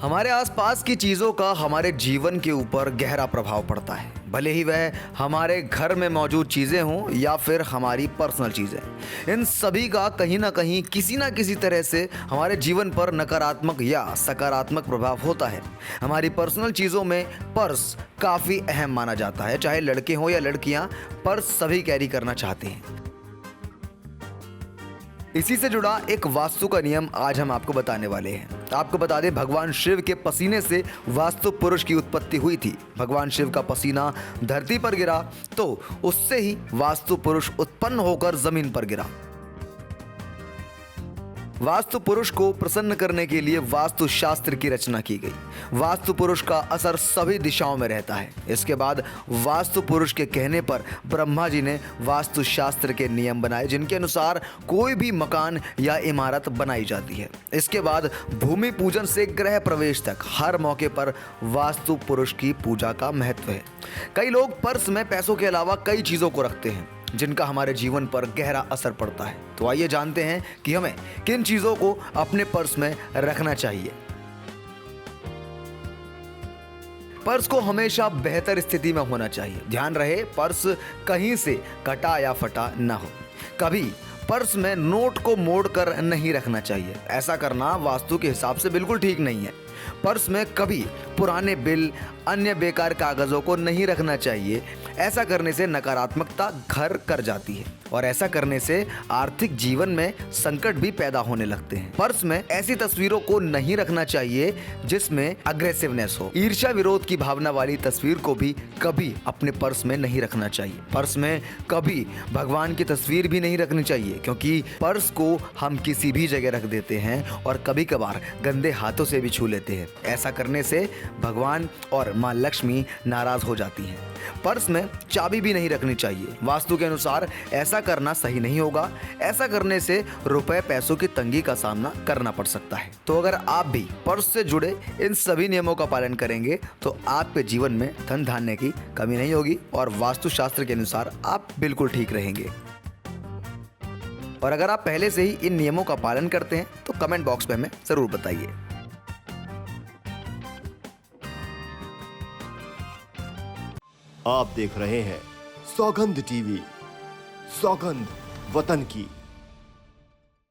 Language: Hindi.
हमारे आसपास की चीज़ों का हमारे जीवन के ऊपर गहरा प्रभाव पड़ता है, भले ही वह हमारे घर में मौजूद चीज़ें हों या फिर हमारी पर्सनल चीज़ें। इन सभी का कहीं ना कहीं किसी ना किसी तरह से हमारे जीवन पर नकारात्मक या सकारात्मक प्रभाव होता है। हमारी पर्सनल चीज़ों में पर्स काफ़ी अहम माना जाता है। चाहे लड़के हों या लड़कियां, पर्स सभी कैरी करना चाहते हैं। इसी से जुड़ा एक वास्तु का नियम आज हम आपको बताने वाले हैं। आपको बता दें, भगवान शिव के पसीने से वास्तु पुरुष की उत्पत्ति हुई थी। भगवान शिव का पसीना धरती पर गिरा तो उससे ही वास्तु पुरुष उत्पन्न होकर जमीन पर गिरा। वास्तु पुरुष को प्रसन्न करने के लिए वास्तु शास्त्र की रचना की गई। वास्तु पुरुष का असर सभी दिशाओं में रहता है। इसके बाद वास्तु पुरुष के कहने पर ब्रह्मा जी ने वास्तु शास्त्र के नियम बनाए, जिनके अनुसार कोई भी मकान या इमारत बनाई जाती है। इसके बाद भूमि पूजन से गृह प्रवेश तक हर मौके पर वास्तु पुरुष की पूजा का महत्व है। कई लोग पर्स में पैसों के अलावा कई चीज़ों को रखते हैं जिनका हमारे जीवन पर गहरा असर पड़ता है। तो आइए जानते हैं कि हमें किन चीज़ों को अपने पर्स में रखना चाहिए। पर्स को हमेशा बेहतर स्थिति में होना चाहिए। ध्यान रहे, पर्स कहीं से कटा या फटा ना हो। कभी पर्स में नोट को मोड़कर नहीं रखना चाहिए। ऐसा करना वास्तु के हिसाब से बिल्कुल ठीक नहीं है। पर्स में कभी पुराने बिल, अन्य बेकार कागजों को नहीं रखना चाहिए। ऐसा करने से नकारात्मकता घर कर जाती है और ऐसा करने से आर्थिक जीवन में संकट भी पैदा होने लगते हैं। पर्स में ऐसी तस्वीरों को नहीं रखना चाहिए जिसमें अग्रेसिवनेस हो। ईर्ष्या विरोध की भावना वाली तस्वीर को भी कभी अपने पर्स में नहीं रखना चाहिए। पर्स में कभी भगवान की तस्वीर भी नहीं रखनी चाहिए, क्योंकि पर्स को हम किसी भी जगह रख देते हैं और कभी कभार गंदे हाथों से भी छू लेते हैं। ऐसा करने से भगवान और माँ लक्ष्मी नाराज हो जाती हैं। पर्स में चाबी भी नहीं रखनी चाहिए। वास्तु के अनुसार ऐसा करना सही नहीं होगा। ऐसा करने से रुपए पैसों की तंगी का सामना करना पड़ सकता है। तो अगर आप भी पर्स से जुड़े इन सभी नियमों का पालन करेंगे तो आपके जीवन में धन धान्य की कमी नहीं होगी और वास्तु शास्त्र के अनुसार आप बिल्कुल ठीक रहेंगे। और अगर आप पहले से ही इन नियमों का पालन करते हैं तो कमेंट बॉक्स में हमें जरूर बताइए। आप देख रहे हैं सौगंध टीवी, सौगंध वतन की।